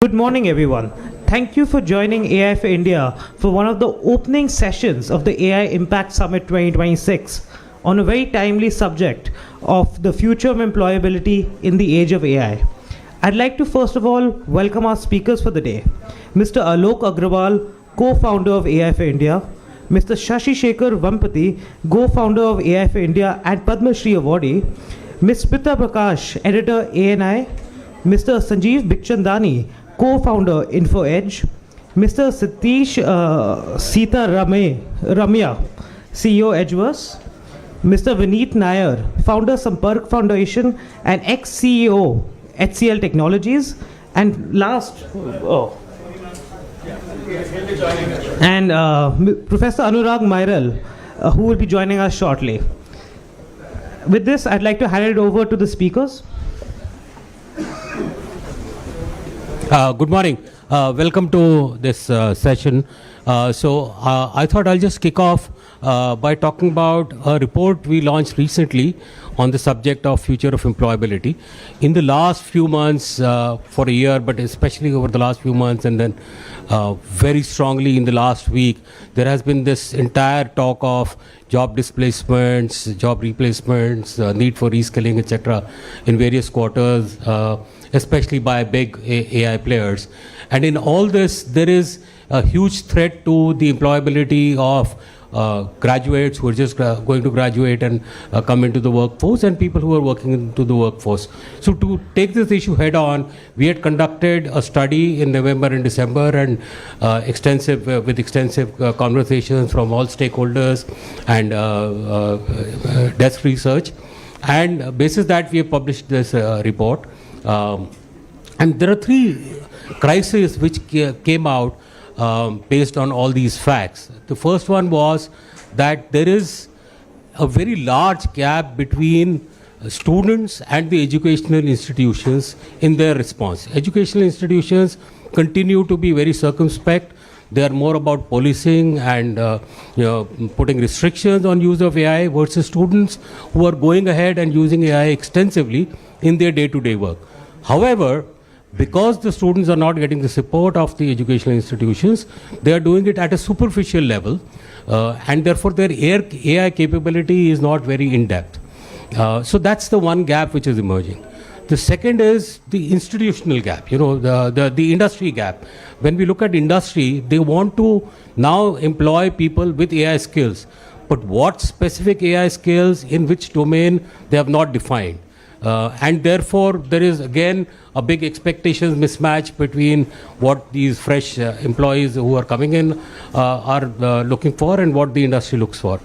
Good morning, everyone. Thank you for joining AI for India for one of the opening sessions of the AI Impact Summit 2026 on a very timely subject of the future of employability in the age of AI. I'd like to first of all welcome our speakers for the day. Mr. Alok Agrawal, co-founder of AI for India, Mr. Shashi Shekhar Vampati, co-founder of AI for India and Padma Shri awardee, Ms. Smita Prakash, editor ANI, Mr. Sanjeev Bikhchandani, co-founder InfoEdge, Mr. Satish Ramya, CEO Edgeverse, Mr. Vineet Nair, founder Sampark Foundation and ex-CEO HCL Technologies, and Professor Anurag Mairal, who will be joining us shortly. With this, I'd like to hand it over to the speakers. Good morning. Welcome to this session. I thought I'll just kick off by talking about a report we launched recently on the subject of future of employability. In the last few months, for a year, but especially over the last few months, and then very strongly in the last week, there has been this entire talk of job displacements, job replacements, need for reskilling, etc., in various quarters, especially by big AI players. And in all this, there is a huge threat to the employability of graduates who are just going to graduate and come into the workforce, and people who are working into the workforce. So to take this issue head on, we had conducted a study in November and December, and extensive conversations from all stakeholders and desk research. And basis that, we have published this report. And there are three crises which came out based on all these facts. The first one was that there is a very large gap between students and the educational institutions in their response. Educational institutions continue to be very circumspect. They are more about policing and putting restrictions on use of AI versus students who are going ahead and using AI extensively in their day-to-day work. However, because the students are not getting the support of the educational institutions, they are doing it at a superficial level, and therefore their AI capability is not very in-depth. So that's the one gap which is emerging. The second is the institutional gap, the industry gap. When we look at industry, they want to now employ people with AI skills, but what specific AI skills in which domain, they have not defined. And therefore, there is again a big expectations mismatch between what these fresh employees who are coming in are looking for and what the industry looks for.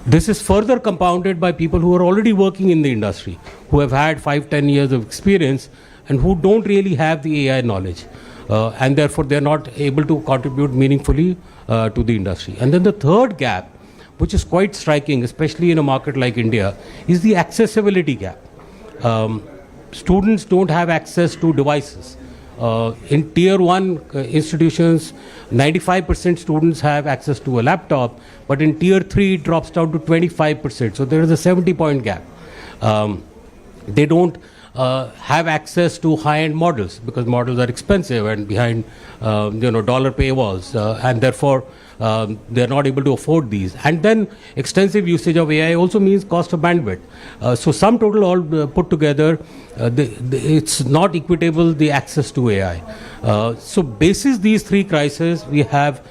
This is further compounded by people who are already working in the industry, who have had 5-10 years of experience and who don't really have the AI knowledge. And therefore, they're not able to contribute meaningfully to the industry. And then the third gap, which is quite striking, especially in a market like India, is the accessibility gap. Students don't have access to devices. In tier 1 institutions, 95% students have access to a laptop, but in tier 3 it drops down to 25%. So there is a 70-point gap. They don't have access to high-end models because models are expensive and behind dollar paywalls, and therefore they're not able to afford these. And then extensive usage of AI also means cost of bandwidth. So sum total all put together, it's not equitable, the access to AI. So basis these three crises, we have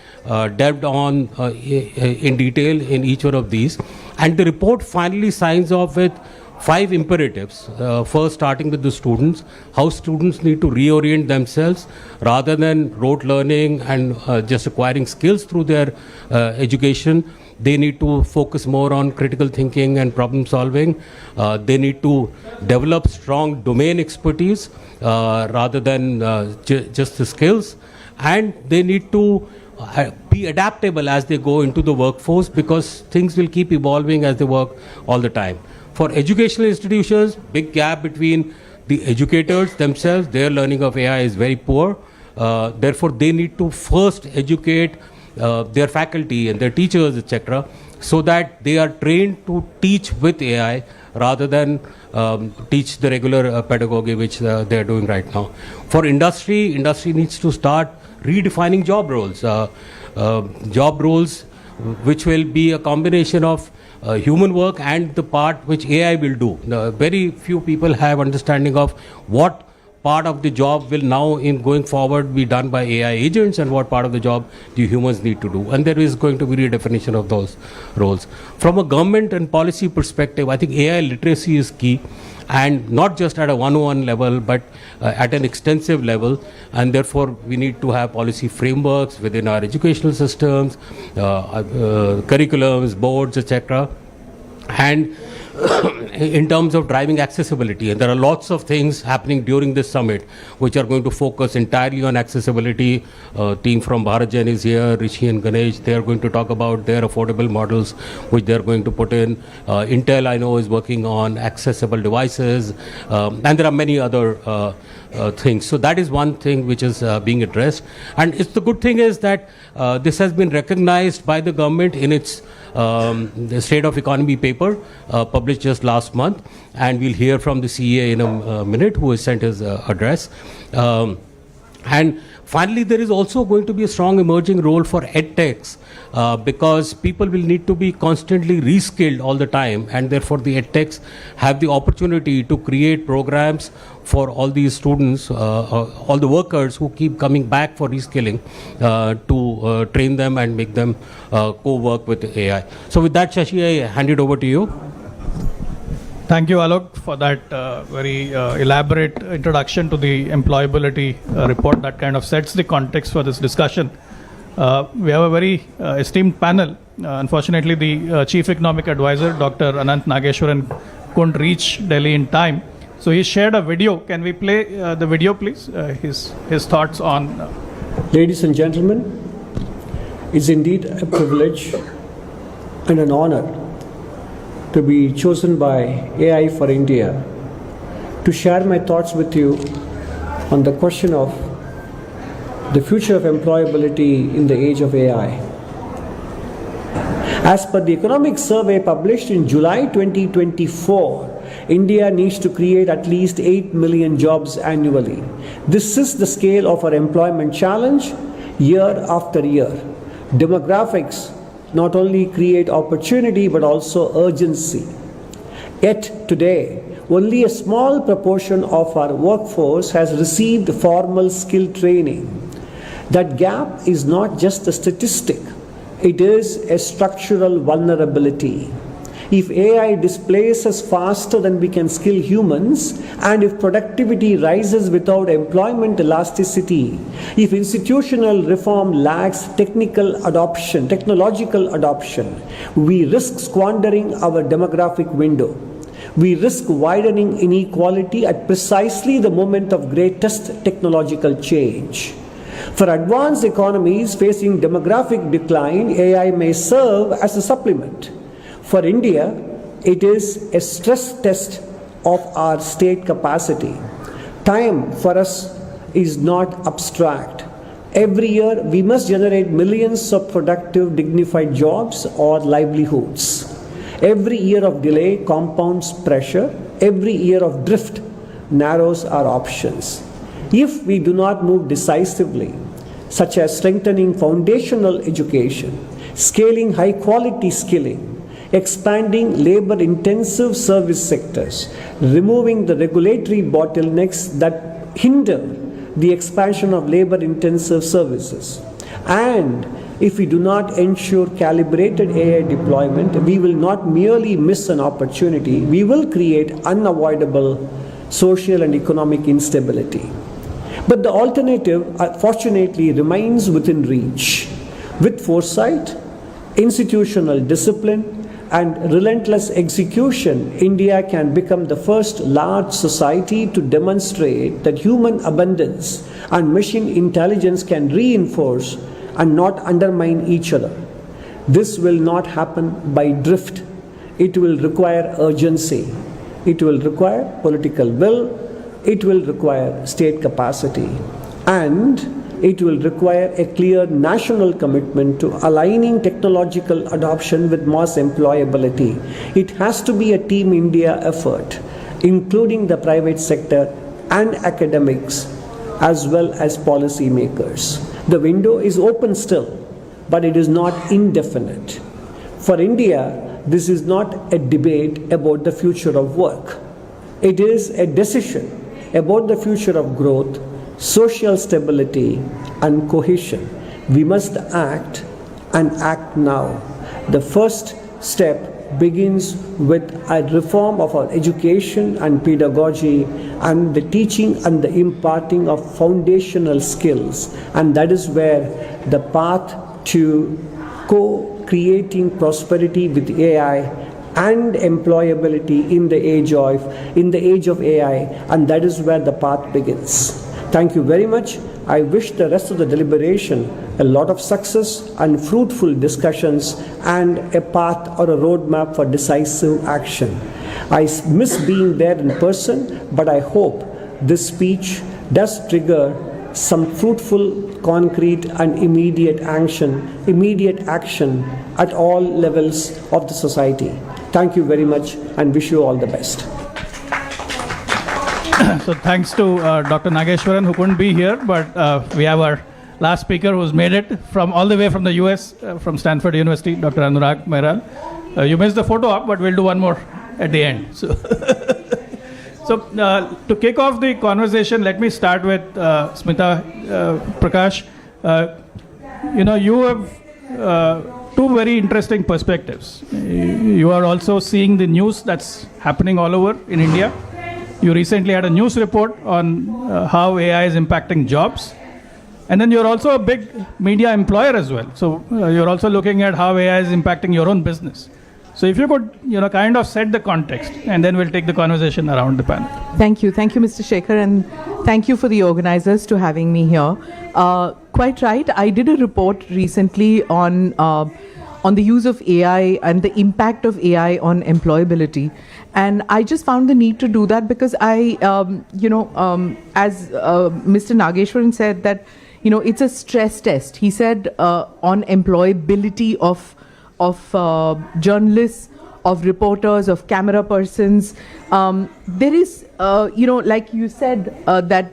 delved on in detail in each one of these, and the report finally signs off with 5 imperatives. First, starting with the students, how students need to reorient themselves rather than rote learning and just acquiring skills through their education. They need to focus more on critical thinking and problem solving. They need to develop strong domain expertise rather than just the skills. And they need to be adaptable as they go into the workforce, because things will keep evolving as they work all the time. For educational institutions, big gap between the educators themselves. Their learning of AI is very poor. Therefore, they need to first educate their faculty and their teachers, etc., so that they are trained to teach with AI rather than teach the regular pedagogy which they are doing right now. For industry needs to start redefining job roles. Job roles which will be a combination of human work and the part which AI will do. Very few people have understanding of what part of the job will now in going forward be done by AI agents and what part of the job the humans need to do. And there is going to be redefinition of those roles. From a government and policy perspective, I think AI literacy is key, and not just at a 101 level, but at an extensive level. And therefore, we need to have policy frameworks within our educational systems, curriculums, boards, etc. And in terms of driving accessibility, and there are lots of things happening during this summit which are going to focus entirely on accessibility. Team from Bharatjan is here, Rishi and Ganesh. They are going to talk about their affordable models which they are going to put in. Intel, I know, is working on accessible devices, and there are many other things. So that is one thing which is being addressed. And it's the good thing is that this has been recognized by the government in its the State of Economy paper published just last month, and we'll hear from the CEA in a minute, who has sent his address. And finally, there is also going to be a strong emerging role for edtechs, because people will need to be constantly reskilled all the time, and therefore the edtechs have the opportunity to create programs for all these students, all the workers who keep coming back for reskilling, to train them and make them co-work with AI. So with that, Shashi, I hand it over to you. Thank you, Alok, for that very elaborate introduction to the employability report that kind of sets the context for this discussion. We have a very esteemed panel. Unfortunately, the Chief Economic Advisor, Dr. Anantha Nageswaran, couldn't reach Delhi in time. So he shared a video. Can we play the video, please? His thoughts on... Ladies and gentlemen, it's indeed a privilege and an honor to be chosen by AI for India to share my thoughts with you on the question of the future of employability in the age of AI. As per the economic survey published in July 2024, India needs to create at least 8 million jobs annually. This is the scale of our employment challenge year after year. Demographics not only create opportunity but also urgency. Yet today, only a small proportion of our workforce has received formal skill training. That gap is not just a statistic, it is a structural vulnerability. If AI displaces faster than we can skill humans, and if productivity rises without employment elasticity, if institutional reform lacks technological adoption, we risk squandering our demographic window. We risk widening inequality at precisely the moment of greatest technological change. For advanced economies facing demographic decline, AI may serve as a supplement. For India, it is a stress test of our state capacity. Time for us is not abstract. Every year, we must generate millions of productive, dignified jobs or livelihoods. Every year of delay compounds pressure. Every year of drift narrows our options. If we do not move decisively, such as strengthening foundational education, scaling high-quality skilling, expanding labor-intensive service sectors, removing the regulatory bottlenecks that hinder the expansion of labor-intensive services, and if we do not ensure calibrated AI deployment, we will not merely miss an opportunity, we will create unavoidable social and economic instability. But the alternative, fortunately, remains within reach. With foresight, institutional discipline, and relentless execution, India can become the first large society to demonstrate that human abundance and machine intelligence can reinforce and not undermine each other. This will not happen by drift. It will require urgency. It will require political will. It will require state capacity. And it will require a clear national commitment to aligning technological adoption with mass employability. It has to be a Team India effort, including the private sector and academics, as well as policymakers. The window is open still, but it is not indefinite. For India, this is not a debate about the future of work. It is a decision about the future of growth, social stability, and cohesion. We must act and act now. The first step begins with a reform of our education and pedagogy and the teaching and the imparting of foundational skills. And that is where the path to co-creating prosperity with AI and employability in the age of AI, and that is where the path begins. Thank you very much. I wish the rest of the deliberation a lot of success and fruitful discussions and a path or a roadmap for decisive action. I miss being there in person, but I hope this speech does trigger some fruitful, concrete and immediate action at all levels of the society. Thank you very much and wish you all the best. So thanks to Dr. Nageswaran, who couldn't be here, but we have our last speaker who's made it from all the way from the US, from Stanford University, Dr. Anurag Mehral. You missed the photo up, but we'll do one more at the end. So, to kick off the conversation, let me start with Smita Prakash. You have two very interesting perspectives. You are also seeing the news that's happening all over in India. You recently had a news report on how AI is impacting jobs. And then you're also a big media employer as well. So you're also looking at how AI is impacting your own business. So if you could, kind of set the context, and then we'll take the conversation around the panel. Thank you, Mr. Shekhar, and thank you for the organizers to having me here. Quite right. I did a report recently on the use of AI and the impact of AI on employability, and I just found the need to do that because as Mr. Nageswaran said that it's a stress test. He said on employability of journalists, of reporters, of camera persons. There is, like you said, that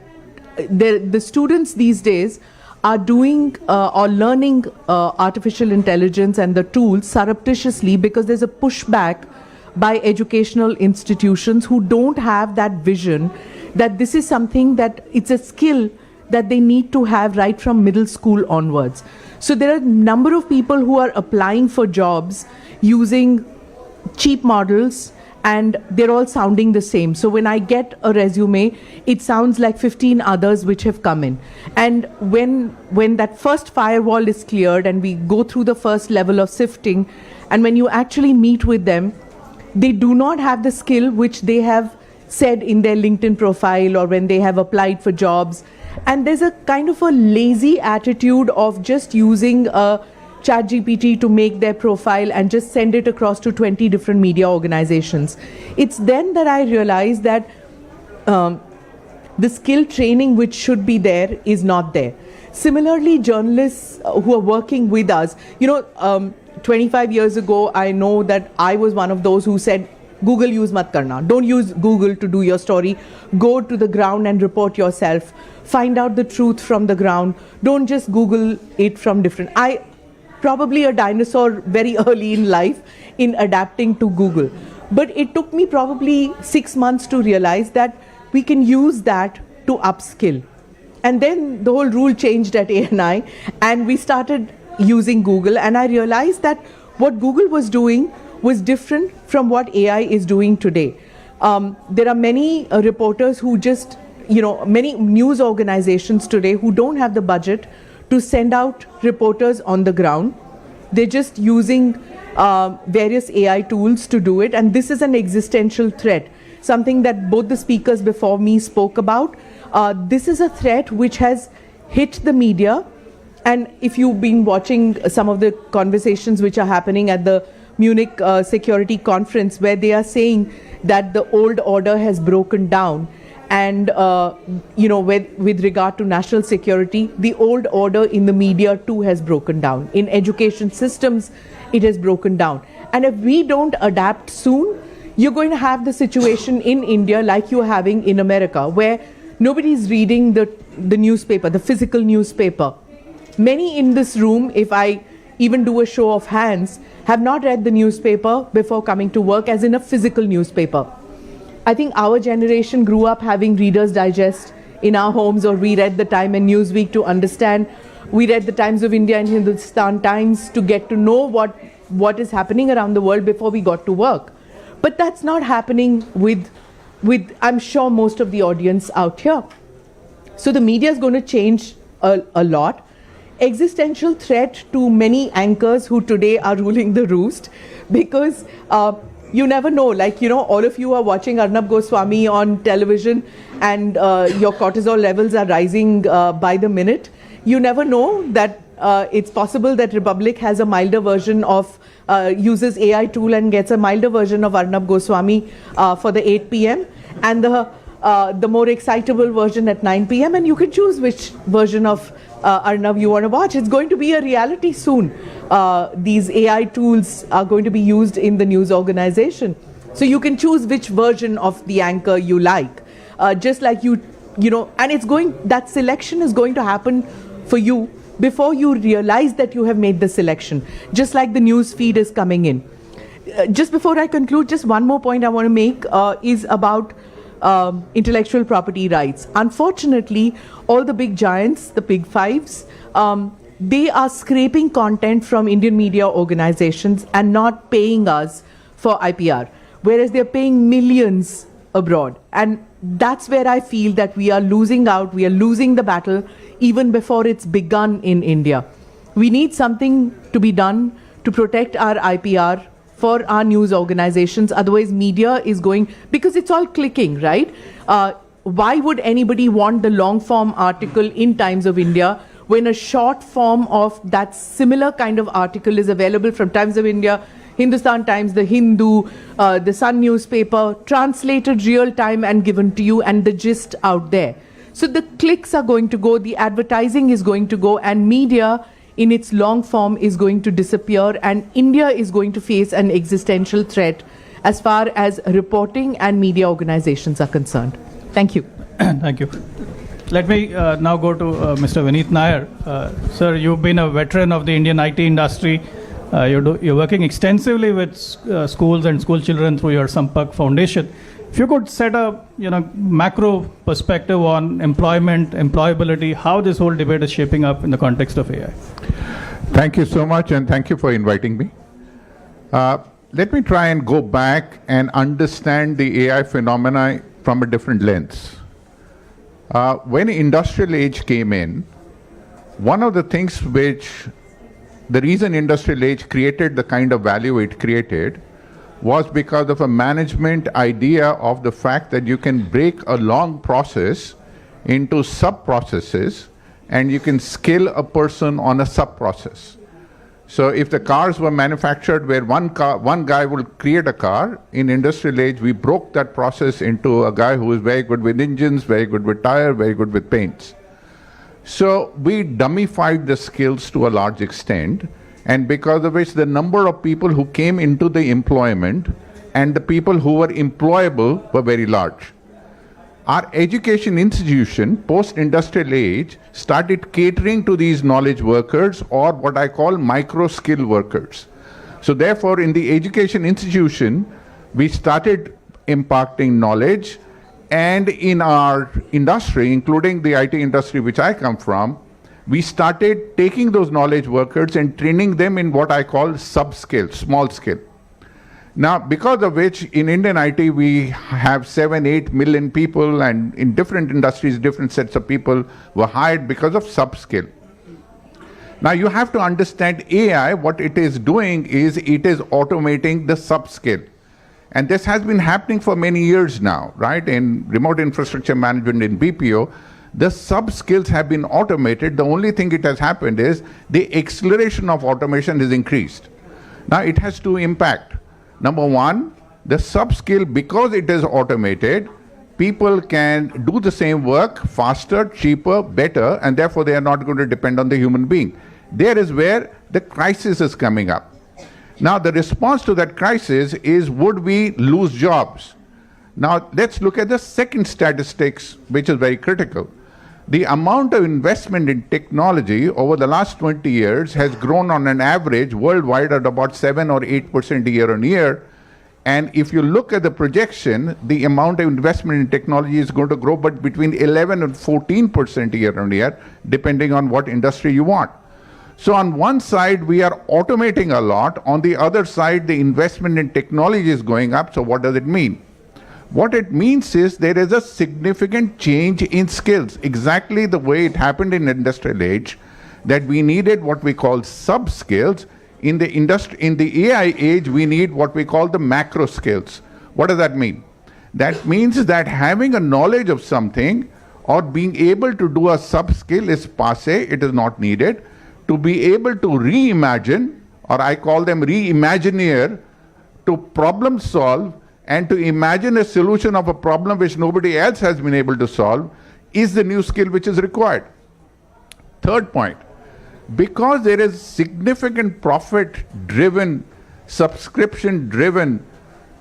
the students these days are doing or learning artificial intelligence and the tools surreptitiously because there's a pushback by educational institutions who don't have that vision that this is something that it's a skill that they need to have right from middle school onwards. So there are a number of people who are applying for jobs using cheap models, and they're all sounding the same. So when I get a resume, it sounds like 15 others which have come in. And when that first firewall is cleared and we go through the first level of sifting, and when you actually meet with them, they do not have the skill which they have said in their LinkedIn profile or when they have applied for jobs. And there's a kind of a lazy attitude of just using a ChatGPT to make their profile and just send it across to 20 different media organizations. It's then that I realized that the skill training which should be there is not there. Similarly, journalists who are working with us, 25 years ago, I know that I was one of those who said, Google use mat karna. Don't use Google to do your story. Go to the ground and report yourself. Find out the truth from the ground. Don't just Google it from different. I probably a dinosaur very early in life in adapting to Google. But it took me probably 6 months to realize that we can use that to upskill. And then the whole rule changed at ANI and we started using Google, and I realized that what Google was doing was different from what AI is doing today. There are many reporters who just, many news organizations today who don't have the budget to send out reporters on the ground. They're just using various AI tools to do it, and this is an existential threat, something that both the speakers before me spoke about. This is a threat which has hit the media, and if you've been watching some of the conversations which are happening at the Munich Security Conference, where they are saying that the old order has broken down, and with regard to national security, the old order in the media too has broken down. In education systems, it has broken down. And if we don't adapt soon, you're going to have the situation in India like you're having in America, where nobody's reading the newspaper, the physical newspaper. Many in this room, if I even do a show of hands, have not read the newspaper before coming to work, as in a physical newspaper. I think our generation grew up having Reader's Digest in our homes, or we read the Time and Newsweek to understand. We read the Times of India and Hindustan Times to get to know what is happening around the world before we got to work. But that's not happening with I'm sure most of the audience out here. So the media is going to change a lot. Existential threat to many anchors who today are ruling the roost, because you never know, all of you are watching Arnab Goswami on television, and your cortisol levels are rising by the minute. You never know that it's possible that Republic has a milder version of, uses AI tool and gets a milder version of Arnab Goswami for the 8 p.m. and the more excitable version at 9 p.m. and you can choose which version of Arnab you want to watch. It's going to be a reality soon. These AI tools are going to be used in the news organization. So you can choose which version of the anchor you like. Just like and that selection is going to happen for you before you realize that you have made the selection. Just like the news feed is coming in. Just before I conclude, just one more point I want to make is about intellectual property rights. Unfortunately, all the big giants, the big fives, they are scraping content from Indian media organizations and not paying us for IPR, whereas they're paying millions abroad. And that's where I feel that we are losing out, we are losing the battle even before it's begun in India. We need something to be done to protect our IPR for our news organizations. Otherwise, media is going, because it's all clicking, right? Why would anybody want the long form article in Times of India when a short form of that similar kind of article is available from Times of India, Hindustan Times, the Hindu, the Sun newspaper, translated real time and given to you, and the gist out there. So the clicks are going to go, the advertising is going to go, and media in its long form is going to disappear, and India is going to face an existential threat as far as reporting and media organizations are concerned. Thank you. Thank you. Let me now go to Mr. Vineet Nair. Sir, you've been a veteran of the Indian IT industry. You're working extensively with schools and school children through your Sampak Foundation. If you could set a macro perspective on employment, employability, how this whole debate is shaping up in the context of AI. Thank you so much, and thank you for inviting me. Let me try and go back and understand the AI phenomena from a different lens. When industrial age came in, one of the things the reason industrial age created the kind of value it created was because of a management idea of the fact that you can break a long process into sub-processes and you can scale a person on a sub-process. So if the cars were manufactured where one guy will create a car, in industrial age we broke that process into a guy who is very good with engines, very good with tire, very good with paints. So we dummified the skills to a large extent, and because of which the number of people who came into the employment and the people who were employable were very large. Our education institution, post-industrial age, started catering to these knowledge workers, or what I call micro-skill workers. So therefore, in the education institution, we started imparting knowledge, and in our industry, including the IT industry which I come from, we started taking those knowledge workers and training them in what I call sub-skill, small skill. Now, because of which in Indian IT we have 7-8 million people, and in different industries, different sets of people were hired because of sub-skill. Now you have to understand AI, what it is doing is it is automating the sub-skill. And this has been happening for many years now, right? In remote infrastructure management in BPO, the sub-skills have been automated. The only thing it has happened is the acceleration of automation is increased. Now it has two impact. Number one, the sub-skill, because it is automated, people can do the same work faster, cheaper, better, and therefore they are not going to depend on the human being. There is where the crisis is coming up. Now, the response to that crisis is, would we lose jobs? Now, let's look at the second statistics, which is very critical. The amount of investment in technology over the last 20 years has grown on an average worldwide at about 7 or 8% year on year. And if you look at the projection, the amount of investment in technology is going to grow but between 11 and 14% year on year, depending on what industry you want. So on one side, we are automating a lot. On the other side, the investment in technology is going up. So what does it mean? What it means is there is a significant change in skills, exactly the way it happened in industrial age, that we needed what we call sub-skills. In the AI age, we need what we call the macro skills. What does that mean? That means that having a knowledge of something or being able to do a sub-skill is passé, it is not needed. To be able to reimagine, or I call them reimagineer, to problem solve, and to imagine a solution of a problem which nobody else has been able to solve is the new skill which is required. Third point, because there is significant profit-driven, subscription-driven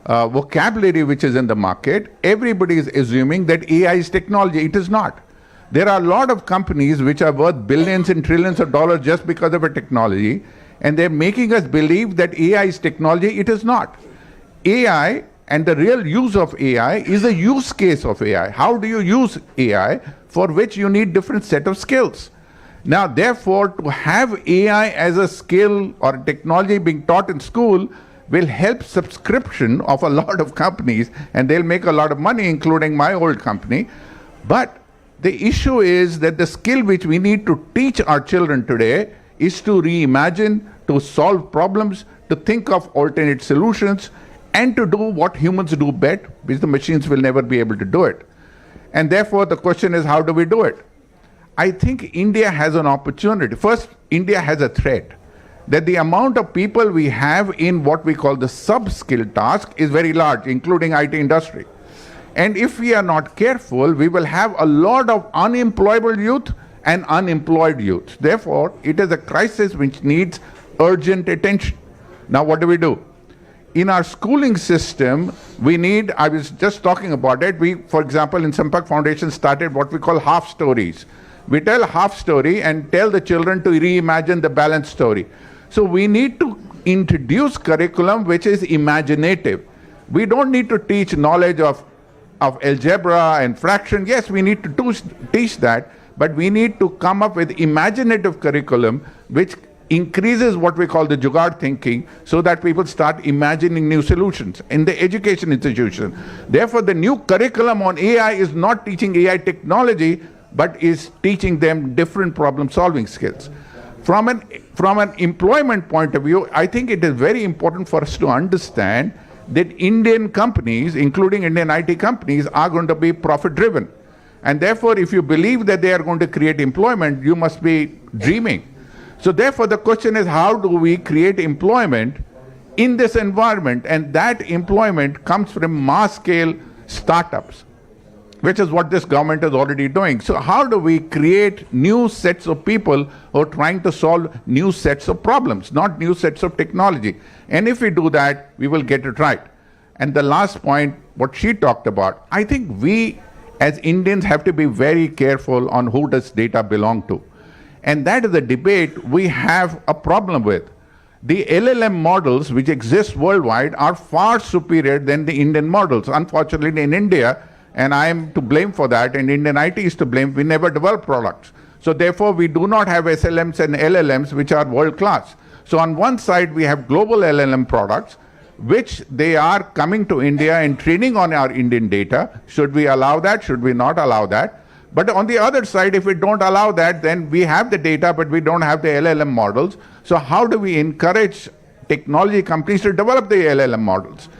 vocabulary which is in the market, everybody is assuming that AI is technology. It is not. There are a lot of companies which are worth billions and trillions of dollars just because of a technology, and they're making us believe that AI is technology. It is not. AI and the real use of AI is a use case of AI. How do you use AI, for which you need different set of skills? Now, therefore, to have AI as a skill or technology being taught in school will help subscription of a lot of companies, and they'll make a lot of money, including my old company. But the issue is that the skill which we need to teach our children today is to reimagine, to solve problems, to think of alternate solutions, and to do what humans do best, because the machines will never be able to do it. And therefore, the question is, how do we do it? I think India has an opportunity. First, India has a threat that the amount of people we have in what we call the sub-skill task is very large, including IT industry. And if we are not careful, we will have a lot of unemployable youth and unemployed youth. Therefore, it is a crisis which needs urgent attention. Now, what do? In our schooling system, we need, I was just talking about it, we, for example, in Sampak Foundation started what we call half stories. We tell a half story and tell the children to reimagine the balanced story. So we need to introduce curriculum which is imaginative. We don't need to teach knowledge of algebra and fraction. Yes, we need to teach that, but we need to come up with imaginative curriculum which increases what we call the jugaad thinking, so that people start imagining new solutions in the education institution. Therefore, the new curriculum on AI is not teaching AI technology, but is teaching them different problem-solving skills. From an employment point of view, I think it is very important for us to understand that Indian companies, including Indian IT companies, are going to be profit-driven. And therefore, if you believe that they are going to create employment, you must be dreaming. So therefore, the question is, how do we create employment in this environment? And that employment comes from mass-scale startups, which is what this government is already doing. So how do we create new sets of people who are trying to solve new sets of problems, not new sets of technology? And if we do that, we will get it right. And the last point, what she talked about, I think we as Indians have to be very careful on who does data belong to. And that is a debate we have a problem with. The LLM models which exist worldwide are far superior than the Indian models. Unfortunately, in India, and I am to blame for that, and Indian IT is to blame, we never develop products. So therefore, we do not have SLMs and LLMs which are world-class. So on one side, we have global LLM products, which they are coming to India and training on our Indian data. Should we allow that? Should we not allow that? But on the other side, if we don't allow that, then we have the data, but we don't have the LLM models. So how do we encourage technology companies to develop the LLM models?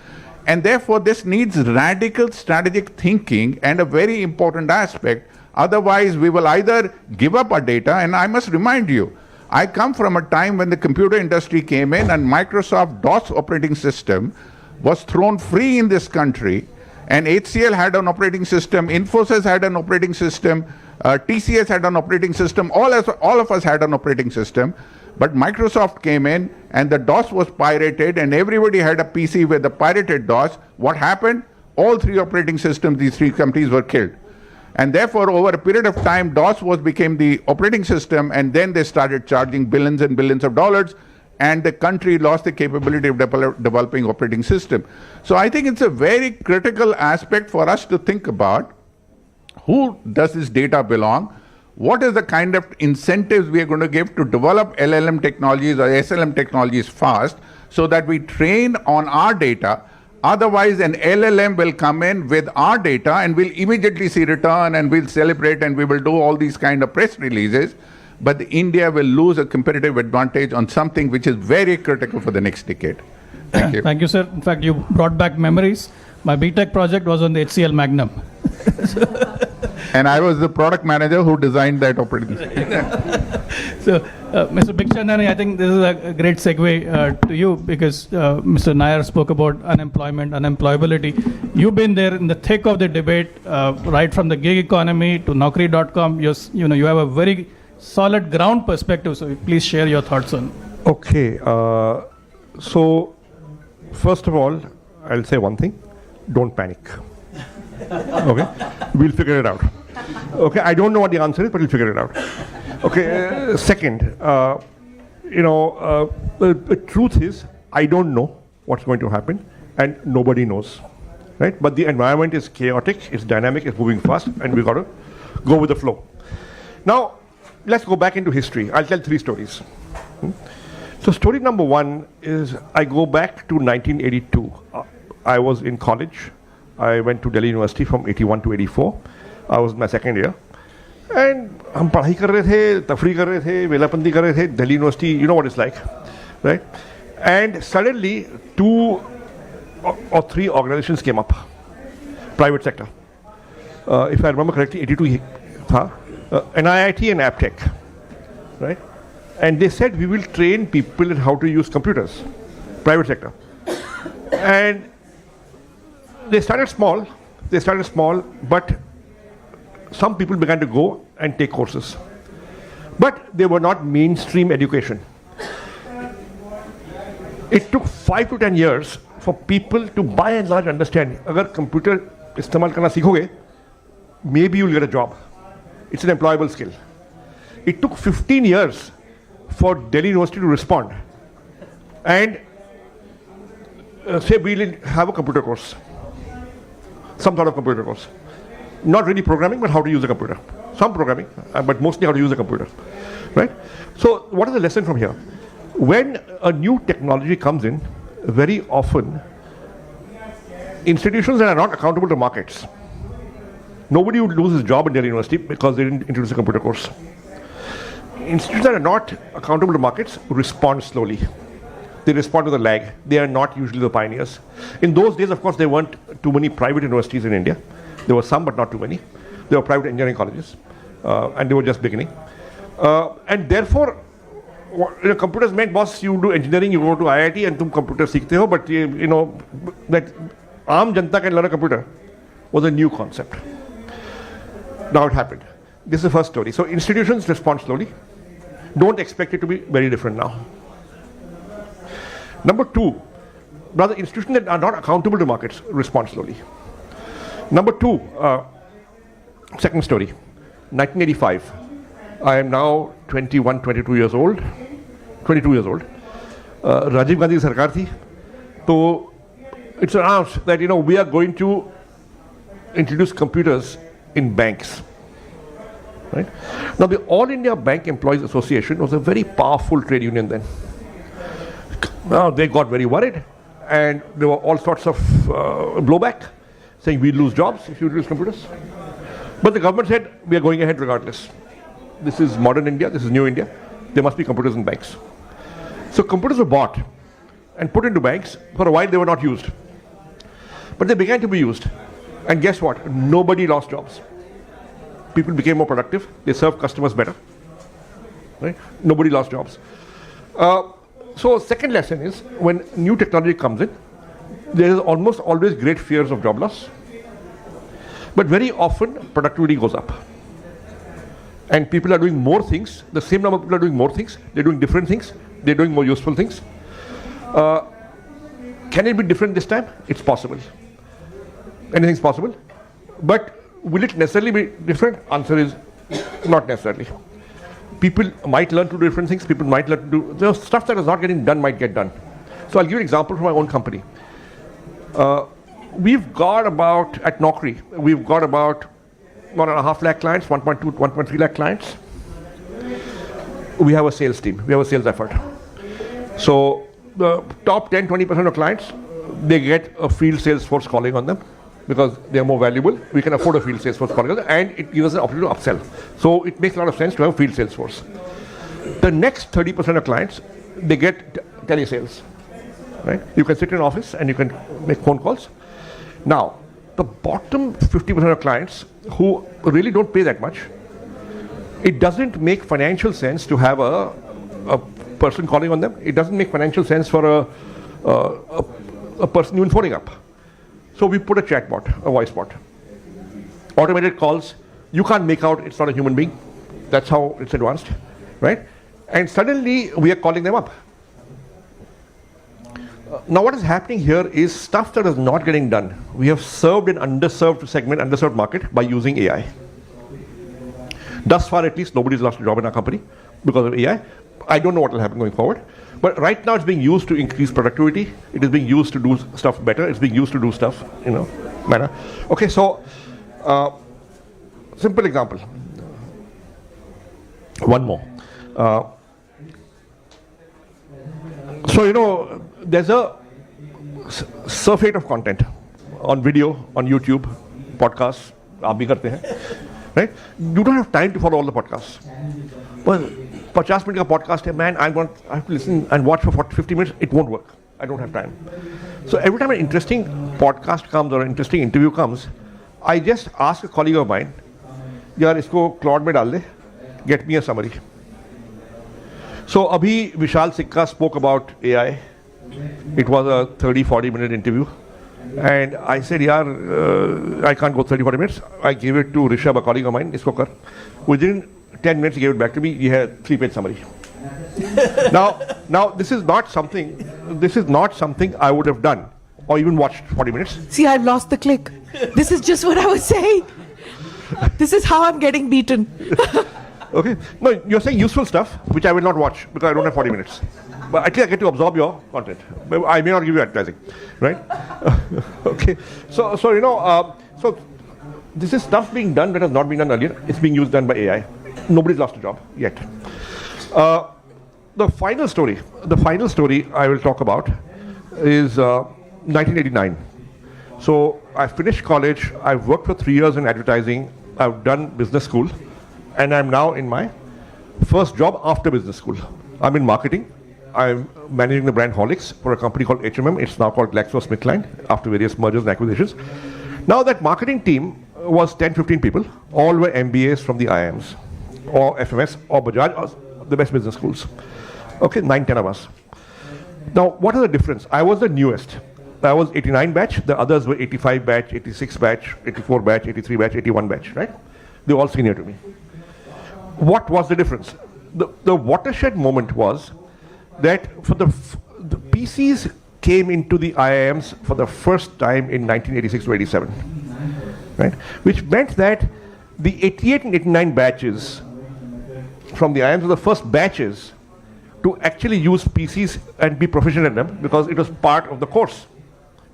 And therefore, this needs radical strategic thinking and a very important aspect. Otherwise, we will either give up our data, and I must remind you, I come from a time when the computer industry came in and Microsoft DOS operating system was thrown free in this country. And HCL had an operating system, Infosys had an operating system, TCS had an operating system, all of us had an operating system. But Microsoft came in and the DOS was pirated and everybody had a PC with the pirated DOS. What happened? All three operating systems, these three companies were killed. And therefore, over a period of time, DOS became the operating system, and then they started charging billions and billions of dollars, and the country lost the capability of developing operating system. So I think it's a very critical aspect for us to think about. Who does this data belong? What is the kind of incentives we are going to give to develop LLM technologies or SLM technologies fast so that we train on our data? Otherwise, an LLM will come in with our data and we'll immediately see return and we'll celebrate and we will do all these kind of press releases. But India will lose a competitive advantage on something which is very critical for the next decade. Thank you. Thank you, sir. In fact, you brought back memories. My BTech project was on the HCL Magnum. And I was the product manager who designed that operating system. So, Mr. Bigchandani, I think this is a great segue to you because Mr. Nair spoke about unemployment, unemployability. You've been there in the thick of the debate, right from the gig economy to Naukri.com. You have a very solid ground perspective. So please share your thoughts on. Okay. So, first of all, I'll say one thing: don't panic. Okay, we'll figure it out. Okay, I don't know what the answer is, but we'll figure it out. Okay, second, the truth is, I don't know what's going to happen, and nobody knows, right? But the environment is chaotic, it's dynamic, it's moving fast, and we've got to go with the flow. Now, let's go back into history. I'll tell 3 stories. So story number 1 is I go back to 1982. I was in college. I went to Delhi University from 81 to 84. I was in my second year. And हम पढ़ाई कर रहे थे, तफरी कर रहे थे, वेलापंती कर रहे थे, Delhi University, you know what it's like, right? And suddenly 2 or 3 organizations came up, private sector. If I remember correctly, 82 tha, NIIT and AppTech, right? And they said, we will train people in how to use computers, private sector. And they started small, but some people began to go and take courses. But they were not mainstream education. It took 5 to 10 years for people to by and large understand, agar computer istemal karna sikhoge, maybe you'll get a job. It's an employable skill. It took 15 years for Delhi University to respond and say we'll have a computer course. Some sort of computer course. Not really programming, but how to use a computer. Some programming, but mostly how to use a computer, right? So what is the lesson from here? When a new technology comes in, very often, institutions that are not accountable to markets, nobody would lose his job in Delhi University because they didn't introduce a computer course. Institutions that are not accountable to markets respond slowly. They respond to the lag. They are not usually the pioneers. In those days, of course, there weren't too many private universities in India. There were some, but not too many. There were private engineering colleges, and they were just beginning. And therefore, computers meant, boss, you do engineering, you go to IIT, and tum computer seekhte ho, but that aam janta can learn a computer was a new concept. Now it happened. This is the first story. So institutions respond slowly. Don't expect it to be very different now. Number 2, rather institutions that are not accountable to markets respond slowly. Number 2, second story, 1985. I am now 21, 22 years old. Rajiv Gandhi Sarkar thi. So it's announced that we are going to introduce computers in banks. Right? Now the All India Bank Employees Association was a very powerful trade union then. Now they got very worried, and there were all sorts of blowback, saying we'll lose jobs if you introduce computers. But the government said we are going ahead regardless. This is modern India, this is new India. There must be computers in banks. So computers were bought and put into banks. For a while they were not used. But they began to be used. And guess what? Nobody lost jobs. People became more productive. They served customers better. Right? Nobody lost jobs. So second lesson is, when new technology comes in, there is almost always great fears of job loss. But very often, productivity goes up. And people are doing more things. The same number of people are doing more things. They're doing different things. They're doing more useful things. Can it be different this time? It's possible. Anything's possible. But will it necessarily be different? Answer is not necessarily. People might learn to do different things. People might learn to do the stuff that is not getting done might get done. So I'll give you an example from my own company. We've got about, at Naukri, we've got about 1.5 lakh clients, 1.2, 1.3 lakh clients. We have a sales team. We have a sales effort. So the top 10, 20% of clients, they get a field sales force calling on them because they are more valuable. We can afford a field sales force calling on them, and it gives us an opportunity to upsell. So it makes a lot of sense to have a field sales force. The next 30% of clients, they get telesales. Right? You can sit in an office and you can make phone calls. Now, the bottom 50% of clients who really don't pay that much, it doesn't make financial sense to have a person calling on them. It doesn't make financial sense for a person even phoning up. So we put a chat bot, a voice bot. Automated calls, you can't make out it's not a human being. That's how it's advanced, right? And suddenly we are calling them up. Now what is happening here is stuff that is not getting done. We have served an underserved segment, underserved market by using AI. Thus far at least, nobody's lost a job in our company because of AI. I don't know what will happen going forward. But right now it's being used to increase productivity. It is being used to do stuff better. It's being used to do stuff, manner. Okay, so simple example. One more. So, there's a surfeit of content on video, on YouTube, podcasts, aap bhi karte hain, right? You don't have time to follow all the podcasts. Well, 50 minute ka podcast hai, man, I have to listen and watch for 50 minutes, it won't work. I don't have time. So every time an interesting podcast comes or an interesting interview comes, I just ask a colleague of mine, yaar isko Claude mein dal de, get me a summary. So abhi Vishal Sikka spoke about AI. It was a 30-40 minute interview. And I said, yaar, I can't go 30-40 minutes. I gave it to Rishabh, a colleague of mine, isko kar. Within 10 minutes he gave it back to me. He had 3-page summary. Now this is not something I would have done or even watched 40 minutes. See, I've lost the click. This is just what I was saying. This is how I'm getting beaten. Okay. No, you're saying useful stuff, which I will not watch because I don't have 40 minutes. But at least I get to absorb your content. But I may not give you advertising, right? Okay. So so this is stuff being done that has not been done earlier. It's being done by AI. Nobody's lost a job yet. The final story I will talk about is 1989. So I finished college. I've worked for 3 years in advertising. I've done business school. And I'm now in my first job after business school. I'm in marketing. I'm managing the brand Horlicks for a company called HMM. It's now called GlaxoSmithKline after various mergers and acquisitions. Now that marketing team was 10-15 people. All were MBAs from the IIMs or FMS or Bajaj, or the best business schools. Okay, 9-10 of us. Now, what is the difference? I was the newest. I was 89 batch. The others were 85 batch, 86 batch, 84 batch, 83 batch, 81 batch, right? They were all senior to me. What was the difference? The watershed moment was that for the PCs came into the IIMs for the first time in 1986 to 87, right? Which meant that the 88 and 89 batches from the IIMs were the first batches to actually use PCs and be proficient in them because it was part of the course.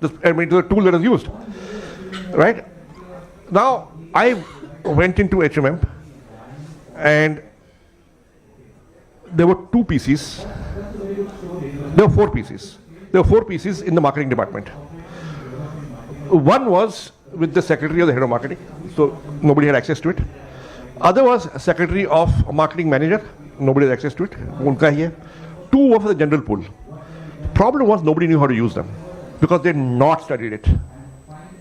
It was a tool that was used, right? Now, I went into HMM and there were 2 PCs. There were 4 PCs. There were 4 PCs in the marketing department. One was with the secretary or the head of marketing, so nobody had access to it. Other was secretary of a marketing manager, nobody had access to it. Unka hi hai. 2 were for the general pool. Problem was nobody knew how to use them because they had not studied it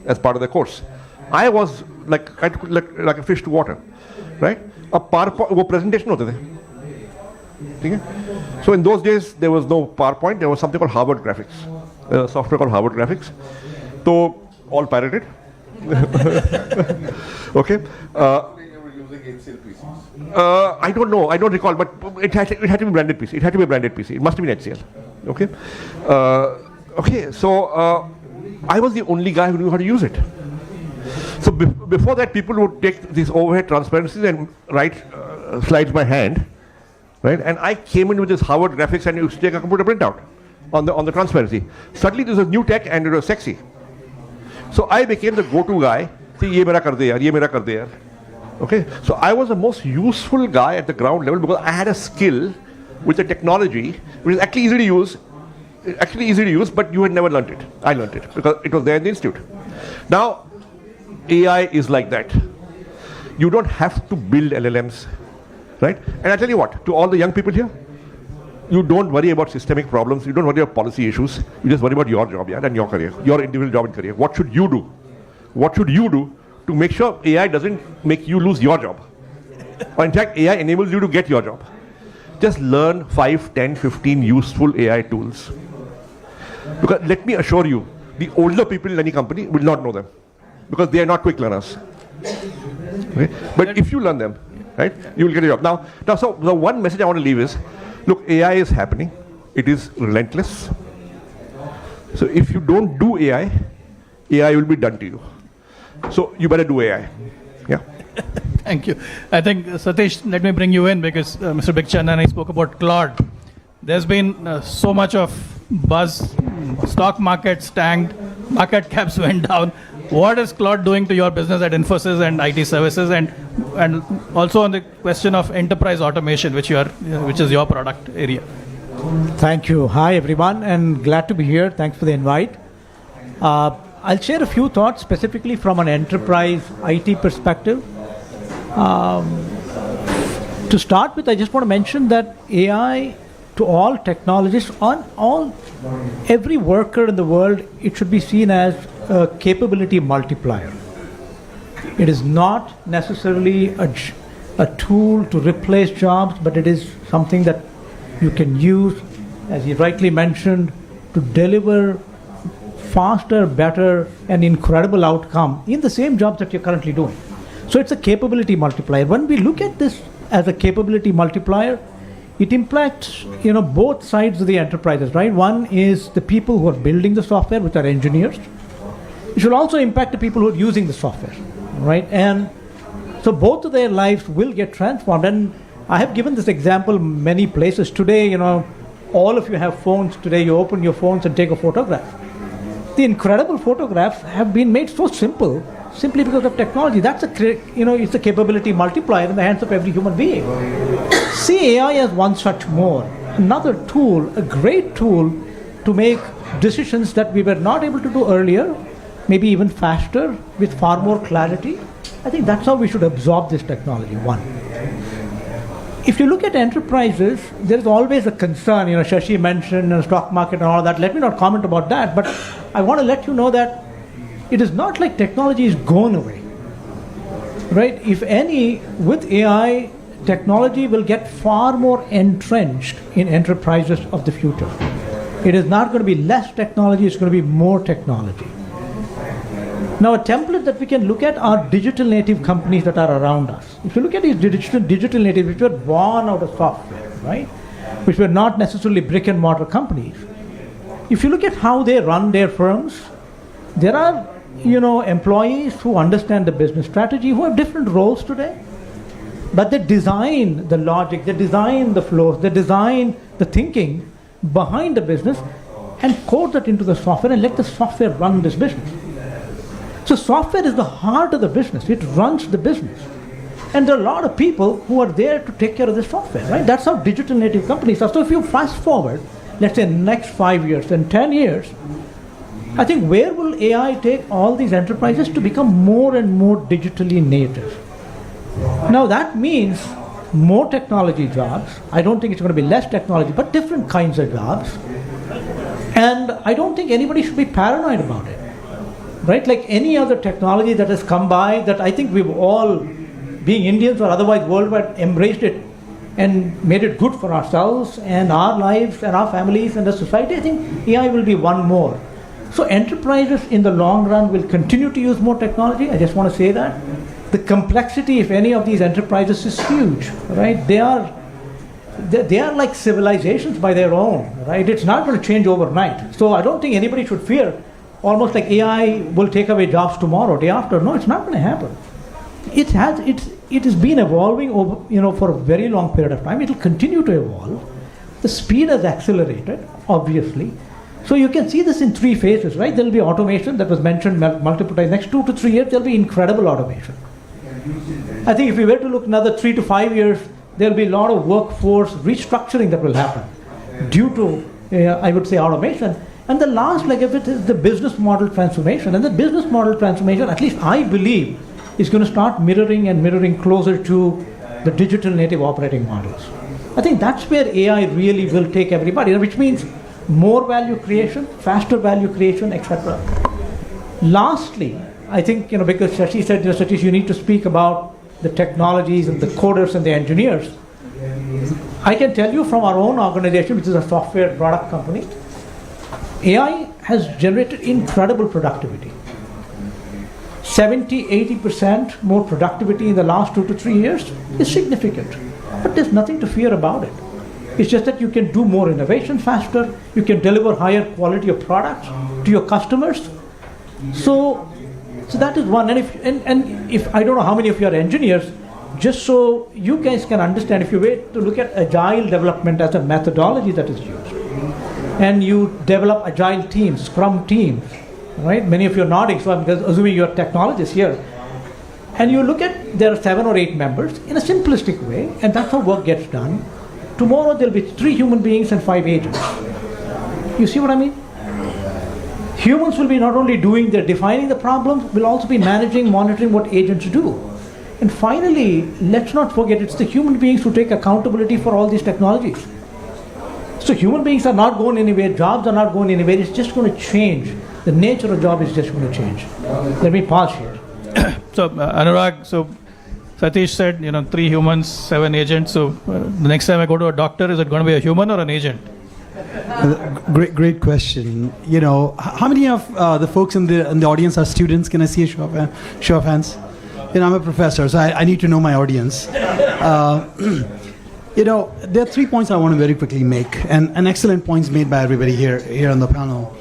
as part of the course. I was like a fish to water, right? A PowerPoint, वो presentation होते थे, ठीक है? So in those days there was no PowerPoint. There was something called Harvard Graphics, a software called Harvard Graphics. So all pirated. Okay. I don't know. I don't recall, but it had to be branded PC. It had to be a branded PC. It must have been HCL. Okay. Okay. So I was the only guy who knew how to use it. So before that, people would take these overhead transparencies and write slides by hand, right? And I came in with this Harvard graphics and used to take a computer printout on the transparency. Suddenly, this was new tech and it was sexy. So I became the go-to guy. See, ye mera kar de yaar, ye mera kar de yaar. Okay. So I was the most useful guy at the ground level because I had a skill with the technology, which is actually easy to use, but you had never learned it. I learned it because it was there in the institute. Now, AI is like that. You don't have to build LLMs, right? And I tell you what, to all the young people here, you don't worry about systemic problems. You don't worry about policy issues. You just worry about your job, yeah, and your career, your individual job and career. What should you do? What should you do to make sure AI doesn't make you lose your job? Or in fact, AI enables you to get your job. Just learn 5, 10, 15 useful AI tools. Because let me assure you, the older people in any company will not know them because they are not quick learners. Okay? But if you learn them, right, you will get a job. Now, so the one message I want to leave is, look, AI is happening. It is relentless. So if you don't do AI, AI will be done to you. So you better do AI. Yeah. Thank you. I think, Satish, let me bring you in because Mr. Bigchan and I spoke about Claude. There's been so much of buzz, stock markets tanked, market caps went down. What is Claude doing to your business at Infosys and IT services, and also on the question of enterprise automation, which is your product area? Thank you. Hi, everyone, and glad to be here. Thanks for the invite. I'll share a few thoughts specifically from an enterprise IT perspective. To start with, I just want to mention that AI to all technologists, every worker in the world, it should be seen as a capability multiplier. It is not necessarily a tool to replace jobs, but it is something that you can use, as you rightly mentioned, to deliver faster, better, and incredible outcome in the same jobs that you're currently doing. So it's a capability multiplier. When we look at this as a capability multiplier, it impacts both sides of the enterprises, right? One is the people who are building the software, which are engineers. It should also impact the people who are using the software, right? And so both of their lives will get transformed. And I have given this example many places. Today, all of you have phones. Today, you open your phones and take a photograph. The incredible photographs have been made so simple simply because of technology. That's it's a capability multiplier in the hands of every human being. See AI as one such more. Another tool, a great tool to make decisions that we were not able to do earlier, maybe even faster, with far more clarity. I think that's how we should absorb this technology, one. If you look at enterprises, there is always a concern, Shashi mentioned the stock market and all that. Let me not comment about that, but I want to let you know that it is not like technology is gone away, right? If any, with AI, technology will get far more entrenched in enterprises of the future. It is not going to be less technology, it's going to be more technology. Now, a template that we can look at are digital native companies that are around us. If you look at these digital natives, which were born out of software, right? Which were not necessarily brick and mortar companies. If you look at how they run their firms, there are, employees who understand the business strategy, who have different roles today. But they design the logic, they design the flows, they design the thinking behind the business and code that into the software and let the software run this business. So software is the heart of the business. It runs the business. And there are a lot of people who are there to take care of the software, right? That's how digital native companies are. So if you fast forward, let's say next 5 years and 10 years, I think where will AI take all these enterprises to become more and more digitally native? Now that means more technology jobs. I don't think it's going to be less technology, but different kinds of jobs. And I don't think anybody should be paranoid about it, right? Like any other technology that has come by, that I think we've all, being Indians or otherwise worldwide, embraced it and made it good for ourselves and our lives and our families and the society. I think AI will be one more. So enterprises in the long run will continue to use more technology. I just want to say that. The complexity, if any of these enterprises, is huge, right? They are like civilizations by their own, right? It's not going to change overnight. So I don't think anybody should fear almost like AI will take away jobs tomorrow, day after. No, it's not going to happen. It has been evolving over, for a very long period of time. It will continue to evolve. The speed has accelerated, obviously. So you can see this in three phases, right? There will be automation that was mentioned multiple times. Next 2 to 3 years, there will be incredible automation. I think if we were to look another 3 to 5 years, there will be a lot of workforce restructuring that will happen due to, I would say, automation. And the last leg of it is the business model transformation. And the business model transformation, at least I believe, is going to start mirroring closer to the digital native operating models. I think that's where AI really will take everybody, which means more value creation, faster value creation, etc. Lastly, I think, because Shashi said, Satish, you need to speak about the technologies and the coders and the engineers. I can tell you from our own organization, which is a software product company, AI has generated incredible productivity. 70-80% more productivity in the last 2 to 3 years is significant. But there's nothing to fear about it. It's just that you can do more innovation faster, you can deliver higher quality of products to your customers. So that is one. And if I don't know how many of you are engineers, just so you guys can understand, if you were to look at agile development as a methodology that is used, and you develop agile teams, scrum teams, right? Many of you are nodding, so I'm assuming you're technologists here. And you look at, there are 7 or 8 members in a simplistic way, and that's how work gets done. Tomorrow there'll be 3 human beings and 5 agents. You see what I mean? Humans will be not only defining the problems, will also be managing, monitoring what agents do. And finally, let's not forget, it's the human beings who take accountability for all these technologies. So human beings are not going anywhere, jobs are not going anywhere, it's just going to change. The nature of job is just going to change. Let me pause here. So Anurag, so Satish said, 3 humans, 7 agents. So the next time I go to a doctor, is it going to be a human or an agent? Great question. How many of the folks in the audience are students? Can I see a show of hands? I'm a professor, so I need to know my audience. There are 3 points I want to very quickly make, and excellent points made by everybody here on the panel.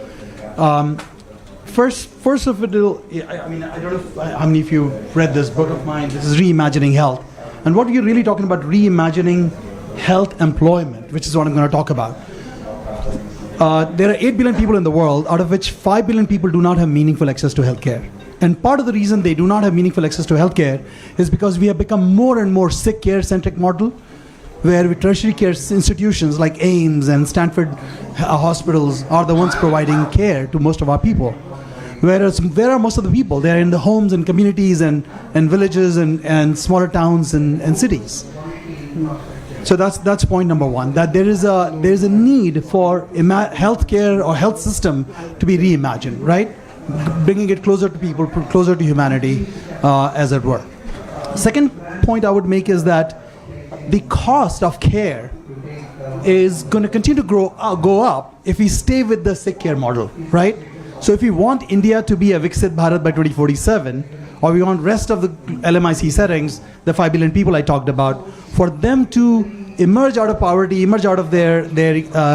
First of it, I don't know how many of you read this book of mine. This is Reimagining Health. And what we're really talking about, reimagining health employment, which is what I'm going to talk about. There are 8 billion people in the world, out of which 5 billion people do not have meaningful access to healthcare. And part of the reason they do not have meaningful access to healthcare is because we have become more and more sick care-centric model, where with tertiary care institutions like AIMS and Stanford hospitals are the ones providing care to most of our people. Whereas where are most of the people? They're in the homes and communities and villages and smaller towns and cities. So that's point number one, that there is a need for healthcare or health system to be reimagined, right? Bringing it closer to people, closer to humanity, as it were. Second point I would make is that the cost of care is going to continue to go up if we stay with the sick care model, right? So if we want India to be a Viksit Bharat by 2047, or we want rest of the LMIC settings, the 5 billion people I talked about, for them to emerge out of poverty, emerge out of their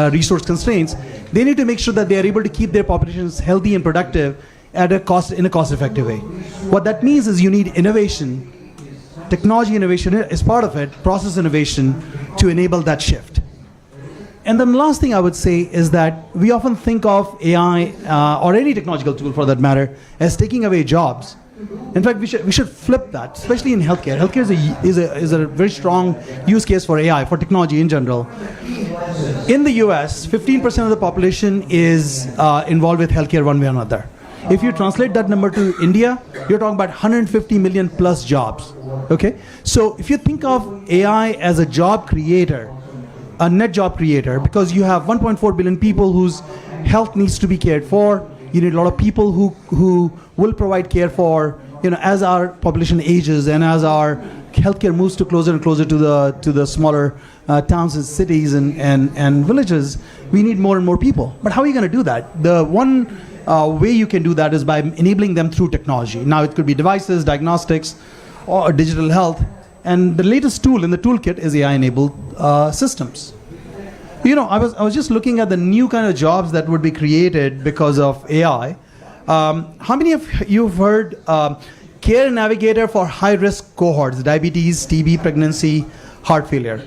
resource constraints, they need to make sure that they are able to keep their populations healthy and productive in a cost-effective way. What that means is you need innovation. Technology innovation is part of it, process innovation to enable that shift. And then the last thing I would say is that we often think of AI or any technological tool for that matter as taking away jobs. In fact, we should flip that, especially in healthcare. Healthcare is a very strong use case for AI, for technology in general. In the US, 15% of the population is involved with healthcare one way or another. If you translate that number to India, you're talking about 150 million plus jobs. Okay? So if you think of AI as a job creator, a net job creator, because you have 1.4 billion people whose health needs to be cared for, you need a lot of people who will provide care for, as our population ages and as our healthcare moves to closer and closer to the smaller towns and cities and villages, we need more and more people. But how are you going to do that? The one way you can do that is by enabling them through technology. Now, it could be devices, diagnostics, or digital health. And the latest tool in the toolkit is AI-enabled systems. You know, I was just looking at the new kind of jobs that would be created because of AI. How many of you have heard care navigator for high-risk cohorts, diabetes, TB, pregnancy, heart failure?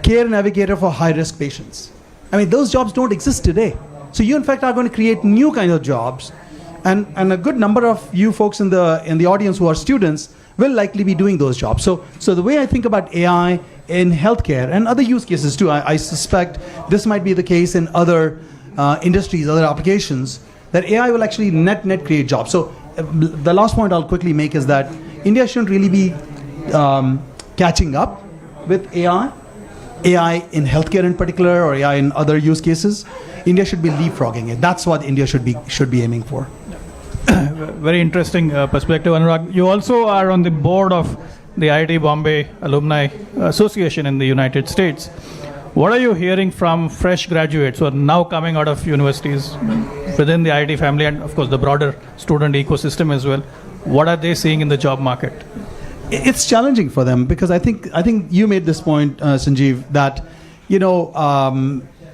Care navigator for high-risk patients. I mean, those jobs don't exist today. So you, in fact, are going to create new kinds of jobs. And a good number of you folks in the audience who are students will likely be doing those jobs. So the way I think about AI in healthcare and other use cases too, I suspect this might be the case in other industries, other applications, that AI will actually net create jobs. So the last point I'll quickly make is that India shouldn't really be catching up with AI in healthcare in particular, or AI in other use cases. India should be leapfrogging it. That's what India should be aiming for. Very interesting perspective, Anurag. You also are on the board of the IIT Bombay Alumni Association in the United States. What are you hearing from fresh graduates who are now coming out of universities within the IIT family and, of course, the broader student ecosystem as well? What are they seeing in the job market? It's challenging for them because I think you made this point, Sanjeev, that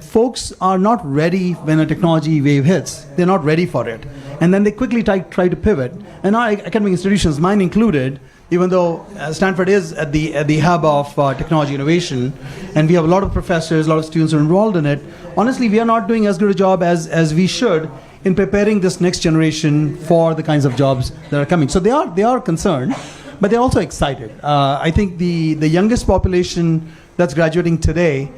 folks are not ready when a technology wave hits. They're not ready for it, and then they quickly try to pivot. And our academic institutions, mine included, even though Stanford is at the hub of technology innovation, and we have a lot of professors, a lot of students who are involved in it. Honestly, we are not doing as good a job as we should in preparing this next generation for the kinds of jobs that are coming. So they are concerned, but they're also excited. I think the youngest population that's graduating today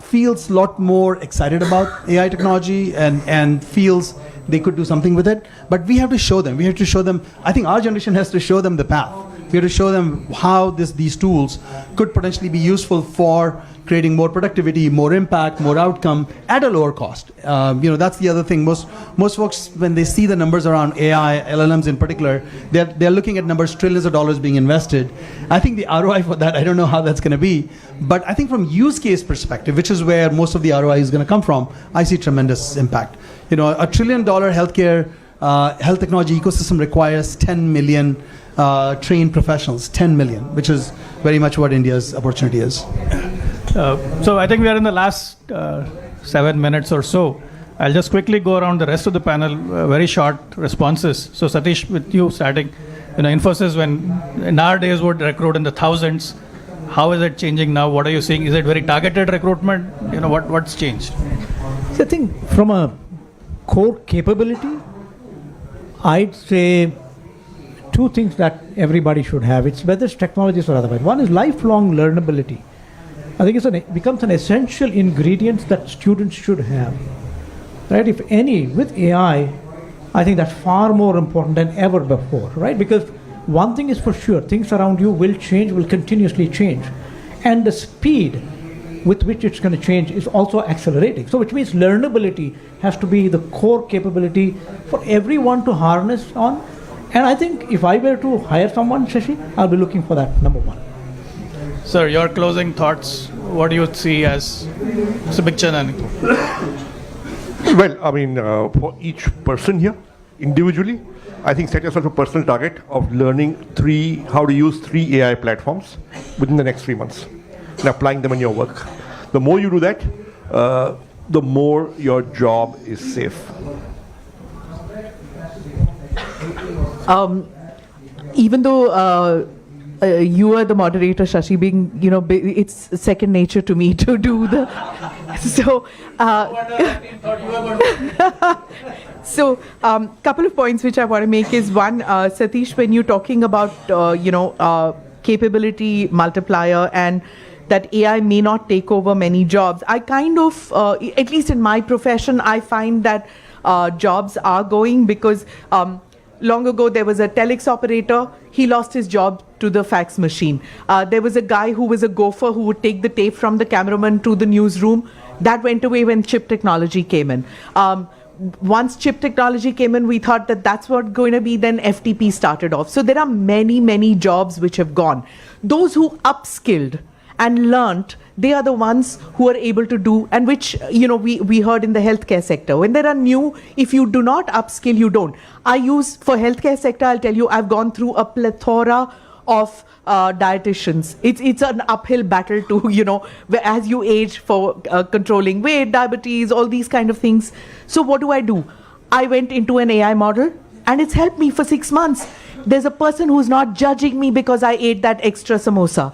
feels a lot more excited about AI technology and feels they could do something with it. But we have to show them. I think our generation has to show them the path. We have to show them how these tools could potentially be useful for creating more productivity, more impact, more outcome at a lower cost. That's the other thing. Most folks, when they see the numbers around AI, LLMs in particular, they're looking at numbers, trillions of dollars being invested. I think the ROI for that, I don't know how that's going to be. But I think from use case perspective, which is where most of the ROI is going to come from, I see tremendous impact. A $1 trillion healthcare health technology ecosystem requires 10 million trained professionals, 10 million, which is very much what India's opportunity is. So I think we are in the last 7 minutes or so. I'll just quickly go around the rest of the panel, very short responses. So Satish, with you starting, Infosys, when in our days would recruit in the thousands, how is it changing now? What are you seeing? Is it very targeted recruitment? What's changed? So I think from a core capability, I'd say two things that everybody should have. It's whether it's technologies or otherwise. One is lifelong learnability. I think it becomes an essential ingredient that students should have. Right? If any, with AI, I think that's far more important than ever before. Right? Because one thing is for sure, things around you will change, will continuously change. And the speed with which it's going to change is also accelerating. So which means learnability has to be the core capability for everyone to harness on. And I think if I were to hire someone, Shashi, I'll be looking for that, number one. Sir, your closing thoughts, what do you see as a big challenge? Well, I mean, for each person here, individually, I think set yourself a personal target of learning how to use 3 AI platforms within the next 3 months and applying them in your work. The more you do that, the more your job is safe. Even though you are the moderator, Shashi, being, it's second nature to me to do the, so, couple of points which I want to make is one, Satish, when you're talking about, capability multiplier and that AI may not take over many jobs, I kind of, at least in my profession, I find that jobs are going because long ago there was a telex operator, he lost his job to the fax machine. There was a guy who was a gopher who would take the tape from the cameraman to the newsroom. That went away when chip technology came in. Once chip technology came in, we thought that that's what going to be, then FTP started off. So there are many, many jobs which have gone. Those who upskilled and learnt, they are the ones who are able to do, and which, we heard in the healthcare sector. When there are new, if you do not upskill, you don't. I use, for healthcare sector, I'll tell you, I've gone through a plethora of dietitians. It's an uphill battle to, as you age, for controlling weight, diabetes, all these kind of things. So what do? I went into an AI model, and it's helped me for 6 months. There's a person who's not judging me because I ate that extra samosa.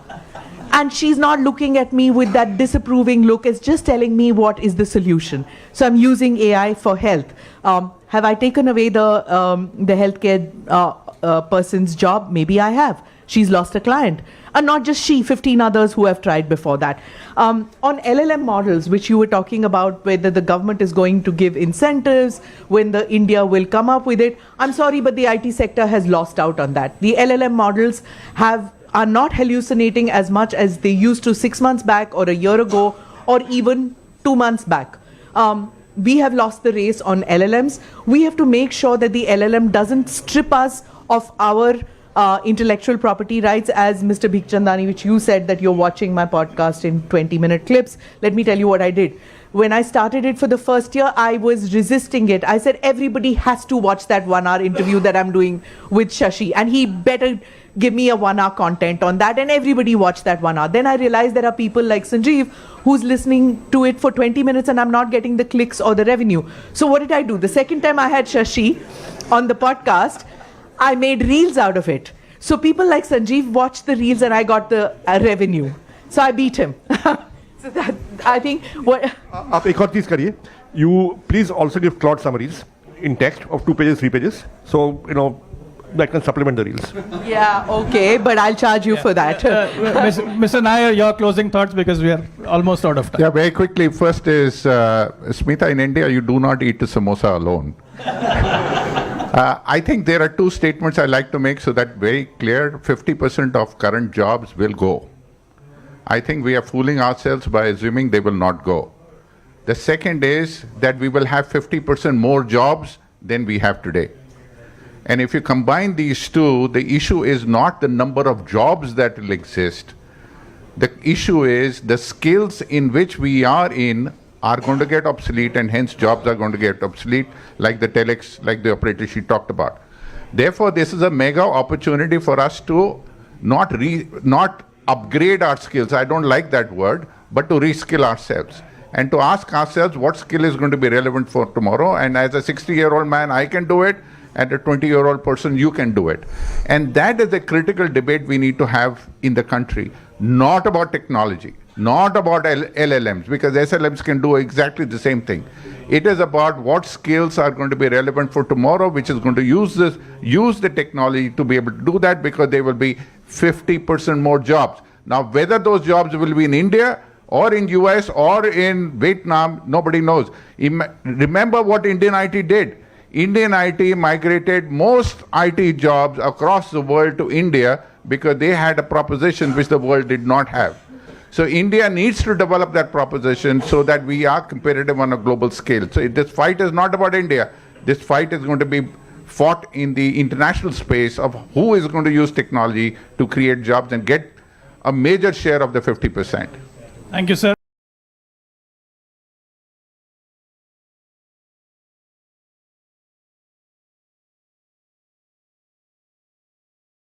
And she's not looking at me with that disapproving look. It's just telling me what is the solution. So I'm using AI for health. Have I taken away the healthcare person's job? Maybe I have. She's lost a client. And not just she, 15 others who have tried before that. On LLM models, which you were talking about, whether the government is going to give incentives, when the India will come up with it, I'm sorry, but the IT sector has lost out on that. The LLM models are not hallucinating as much as they used to 6 months back or a year ago or even 2 months back. We have lost the race on LLMs. We have to make sure that the LLM doesn't strip us of our intellectual property rights, as Mr. Bhikchandani, which you said that you're watching my podcast in 20-minute clips. Let me tell you what I did. When I started it for the first year, I was resisting it. I said, everybody has to watch that 1-hour interview that I'm doing with Shashi, and he better give me a 1-hour content on that, and everybody watch that 1 hour. Then I realized there are people like Sanjeev who's listening to it for 20 minutes and I'm not getting the clicks or the revenue. So what did I do? The second time I had Shashi on the podcast, I made reels out of it. So people like Sanjeev watched the reels and I got the revenue. So I beat him. So that, I think what... आप एक और चीज़ करिए. You please also give Claude summaries in text of 2 pages, 3 pages. So, that can supplement the reels. Yeah, okay, but I'll charge you for that. Mr. Nair, your closing thoughts, because we are almost out of time. Yeah, very quickly. First is, Smita, in India, you do not eat a samosa alone. I think there are 2 statements I like to make so that very clear. 50% of current jobs will go. I think we are fooling ourselves by assuming they will not go. The second is that we will have 50% more jobs than we have today. And if you combine these 2, the issue is not the number of jobs that will exist. The issue is the skills in which we are in are going to get obsolete, and hence jobs are going to get obsolete, like the telex, like the operator she talked about. Therefore, this is a mega opportunity for us to not upgrade our skills, I don't like that word, but to reskill ourselves. And to ask ourselves what skill is going to be relevant for tomorrow. And as a 60-year-old man, I can do it. And a 20-year-old person, you can do it. And that is a critical debate we need to have in the country. Not about technology, not about LLMs, because SLMs can do exactly the same thing. It is about what skills are going to be relevant for tomorrow, which is going to use the technology to be able to do that, because there will be 50% more jobs. Now, whether those jobs will be in India or in US or in Vietnam, nobody knows. Remember what Indian IT did. Indian IT migrated most IT jobs across the world to India because they had a proposition which the world did not have. So India needs to develop that proposition so that we are competitive on a global scale. So this fight is not about India. This fight is going to be fought in the international space of who is going to use technology to create jobs and get a major share of the 50%. Thank you, sir.